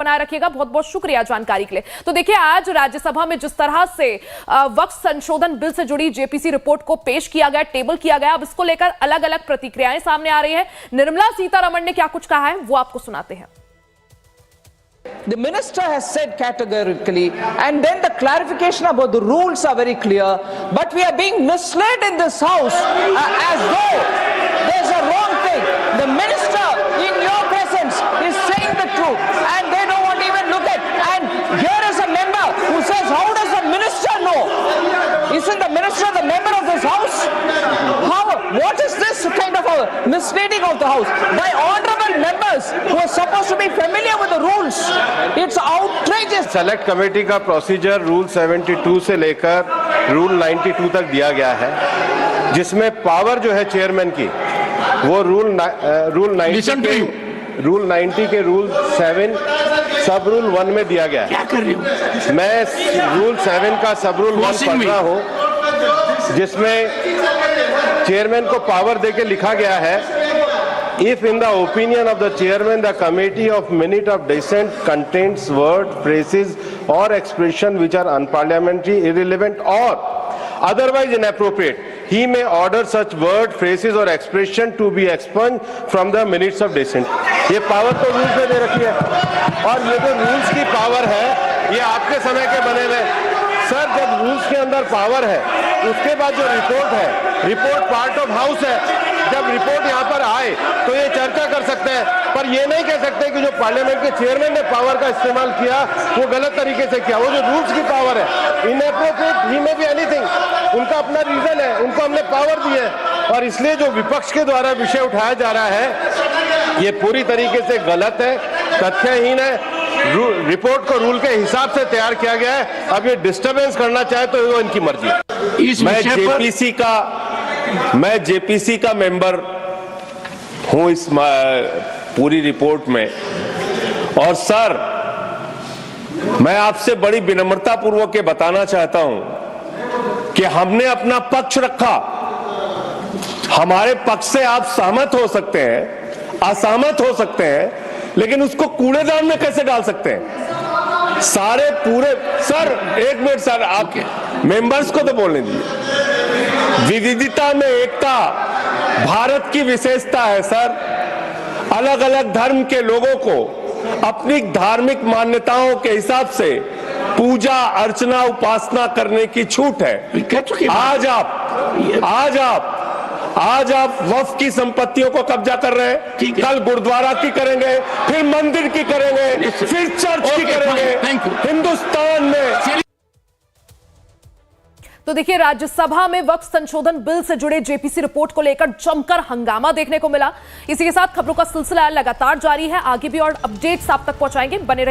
बनाए रखिएगा। बहुत बहुत शुक्रिया जानकारी के लिए। तो देखिए, आज राज्यसभा में जिस तरह से वक्फ संशोधन बिल से जुड़ी जेपीसी रिपोर्ट को पेश किया गया, टेबल किया गया, अब इसको लेकर अलग अलग प्रतिक्रियाएं सामने आ रही है। निर्मला सीतारमण ने क्या कुछ कहा है वो आपको सुनाते हैं। The minister has said categorically, and then the clarification about the rules are very clear, but we are being misled in this house as though there's a wrong thing. The minister in your presence is saying the truth, and they don't want to even look at. And here is a member who says, how does the minister know? Isn't the minister the member of this house? What is this kind of a misleading of the house by honorable members who are supposed to be familiar with the rules? It's outrageous. Select committee का procedure rule 72 से लेकर rule 92 तक दिया गया है, जिसमें power जो है चेयरमैन की वो रूल 90 के रूल 7 सब रूल 1 में दिया गया है। क्या कर रही हो? मैं रूल 7 का सब रूल 1 पढ़ रहा हूँ, जिसमें चेयरमैन को पावर देके लिखा गया है, if in the opinion of the chairman the committee of minute of dissent contains word, phrases or expression which are unparliamentary, irrelevant or otherwise inappropriate, he may order such word, phrases or expression to be expunged from the minutes of dissent. ये power तो rules में दे रखी है, और ये जो rules की power है ये आपके समय के बने हुए। सर, जब रूल्स के अंदर पावर है, उसके बाद जो रिपोर्ट है, रिपोर्ट पार्ट ऑफ हाउस है। जब रिपोर्ट यहाँ पर आए तो ये चर्चा कर सकते हैं, पर ये नहीं कह सकते कि जो पार्लियामेंट के चेयरमैन ने पावर का इस्तेमाल किया वो गलत तरीके से किया। वो जो रूल्स की पावर है, इनएप्रोप्रिएट ही में बी एनीथिंग, उनका अपना रीजन है, उनको हमने पावर दी है, और इसलिए जो विपक्ष के द्वारा विषय उठाया जा रहा है ये पूरी तरीके से गलत है, तथ्यहीन है। रिपोर्ट को रूल के हिसाब से तैयार किया गया है। अब ये डिस्टर्बेंस करना चाहे तो वो इनकी मर्जी है। मैं जेपीसी का मेंबर हूं इस पूरी रिपोर्ट में, और सर मैं आपसे बड़ी विनम्रता पूर्वक ये बताना चाहता हूं कि हमने अपना पक्ष रखा। हमारे पक्ष से आप सहमत हो सकते हैं, असहमत हो सकते हैं, लेकिन उसको कूड़ेदान में कैसे डाल सकते हैं? सारे पूरे सर, एक मिनट सर, आप मेंबर्स को तो बोलने दीजिए। विविधता में एकता भारत की विशेषता है सर। अलग अलग धर्म के लोगों को अपनी धार्मिक मान्यताओं के हिसाब से पूजा अर्चना उपासना करने की छूट है। आज आप वक्फ की संपत्तियों को कब्जा कर रहे हैं, कल गुरुद्वारा की करेंगे, फिर मंदिर की करेंगे, फिर चर्च की करेंगे हिंदुस्तान में। तो देखिए, राज्यसभा में वक्फ संशोधन बिल से जुड़े जेपीसी रिपोर्ट को लेकर जमकर हंगामा देखने को मिला। इसी के साथ खबरों का सिलसिला लगातार जारी है, आगे भी और अपडेट्स आप तक पहुंचाएंगे, बने रहिए।